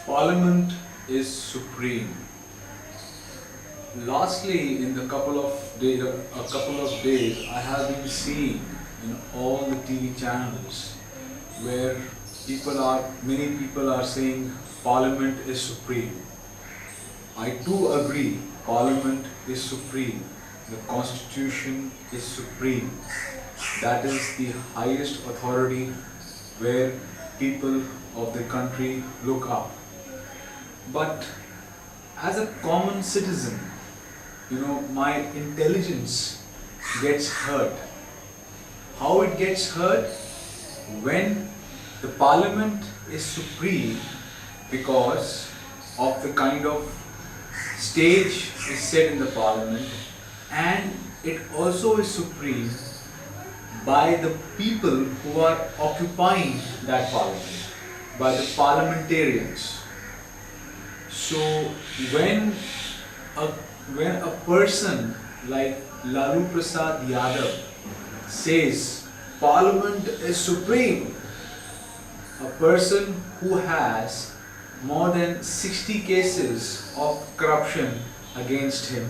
Parliament is supreme. Lastly, in a couple of days, I have been seeing in all the TV channels where many people are saying Parliament is supreme. I too agree, Parliament is supreme. The Constitution is supreme. That is the highest authority where people of the country look up. But as a common citizen, my intelligence gets hurt. How it gets hurt? When the Parliament is supreme because of the kind of stage is set in the Parliament, and it also is supreme by the people who are occupying that Parliament, by the parliamentarians. So when a person like Lalu Prasad Yadav says Parliament is supreme, a person who has more than 60 cases of corruption against him,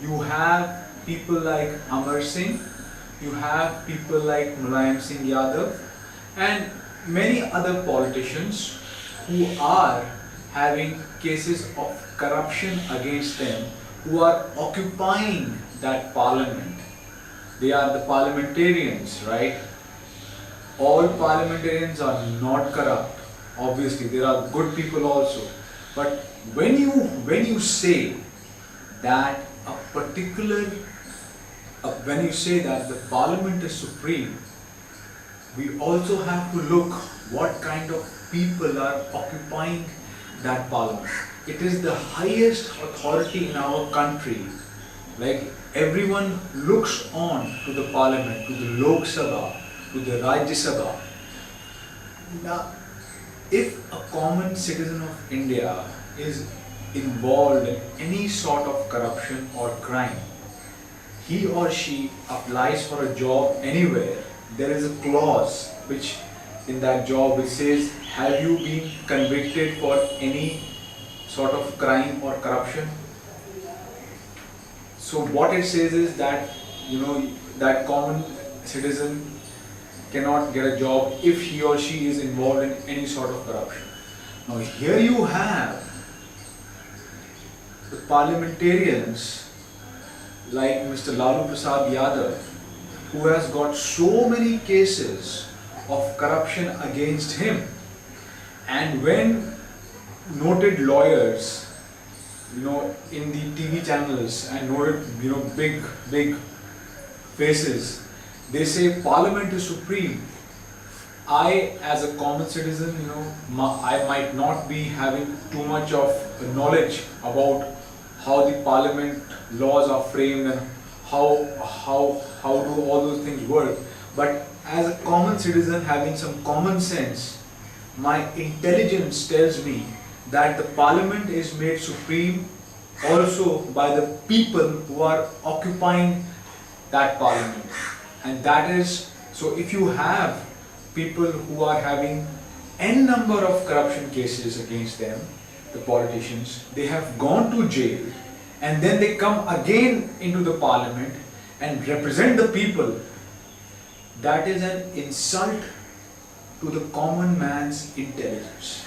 you have people like Amar Singh, you have people like Mulayam Singh Yadav and many other politicians who are having cases of corruption against them, who are occupying that parliament. They are the parliamentarians, right? All parliamentarians are not corrupt. Obviously, there are good people also. But when you say that when you say that the parliament is supreme, we also have to look what kind of people are occupying that parliament. It is the highest authority in our country. Like, everyone looks on to the parliament, to the Lok Sabha, to the Rajya Sabha. Now, if a common citizen of India is involved in any sort of corruption or crime, he or she applies for a job anywhere, there is a clause which in that job which says, have you been convicted for any sort of crime or corruption? So what it says is that that common citizen cannot get a job if he or she is involved in any sort of corruption. Now here you have the parliamentarians like Mr. Lalu Prasad Yadav, who has got so many cases of corruption against him, and when noted lawyers in the TV channels and noted big faces, they say Parliament is supreme, I as a common citizen, I might not be having too much of knowledge about how the parliament laws are framed and how do all those things work, but as a common citizen having some common sense, my intelligence tells me that the parliament is made supreme also by the people who are occupying that parliament. And that is, so if you have people who are having n number of corruption cases against them, the politicians, they have gone to jail and then they come again into the parliament and represent the people, that is an insult to the common man's intelligence.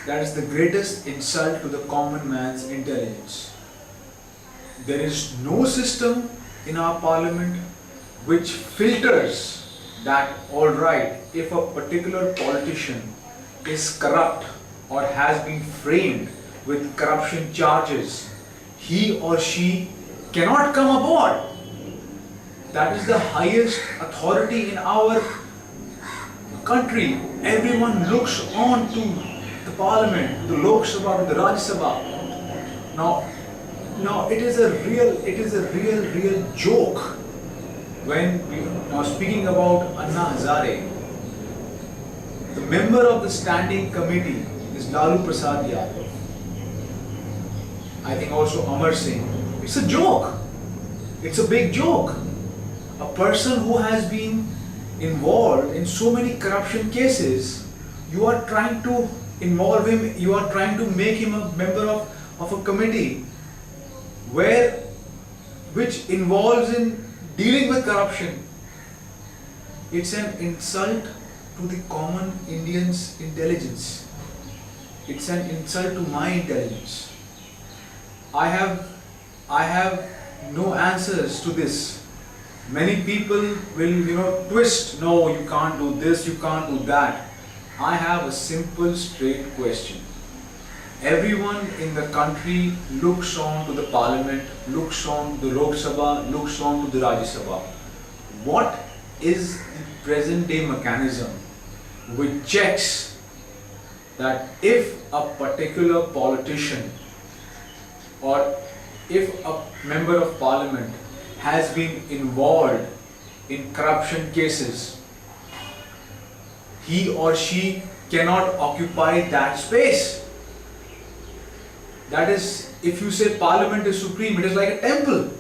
That is the greatest insult to the common man's intelligence. There is no system in our parliament which filters that, alright, if a particular politician is corrupt or has been framed with corruption charges, he or she cannot come aboard. That is the highest authority in our country. Everyone looks on to the parliament, the Lok Sabha, to the Rajya Sabha. Now it is a real joke when we now speaking about Anna Hazare. The member of the standing committee is Lalu Prasad Yadav. I think also Amar Singh. It's a joke. It's a big joke. A person who has been involved in so many corruption cases you are trying to involve him, you are trying to make him a member of a committee which involves in dealing with corruption. It's an insult to the common Indian's intelligence. It's an insult to my intelligence. I have no answers to this. Many people will, twist, no, you can't do this, you can't do that. I have a simple, straight question. Everyone in the country looks on to the parliament, looks on to the Lok Sabha, looks on to the Rajya Sabha. What is the present day mechanism which checks that if a particular politician or if a member of parliament has been involved in corruption cases, he or she cannot occupy that space? That is, if you say parliament is supreme, it is like a temple,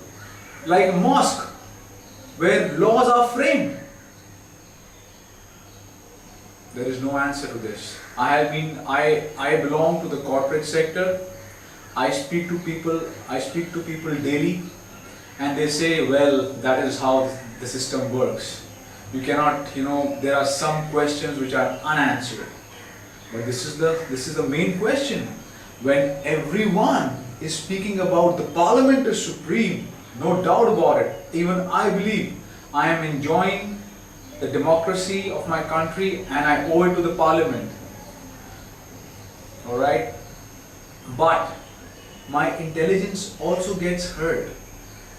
like a mosque, where laws are framed. There is no answer to this. I belong to the corporate sector. I speak to people daily, and they say, well, that is how the system works. You cannot, there are some questions which are unanswered. But this is the main question. When everyone is speaking about the parliament is supreme, no doubt about it. Even I believe I am enjoying the democracy of my country and I owe it to the parliament. Alright? But my intelligence also gets hurt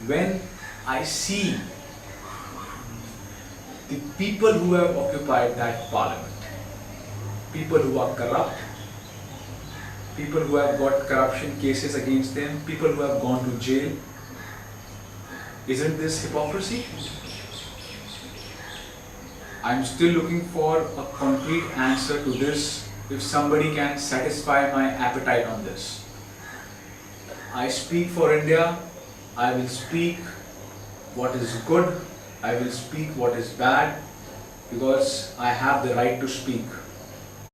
when I see the people who have occupied that parliament, people who are corrupt, people who have got corruption cases against them, people who have gone to jail. Isn't this hypocrisy? I'm still looking for a concrete answer to this. If somebody can satisfy my appetite on this. I speak for India. I will speak what is good. I will speak what is bad, because I have the right to speak.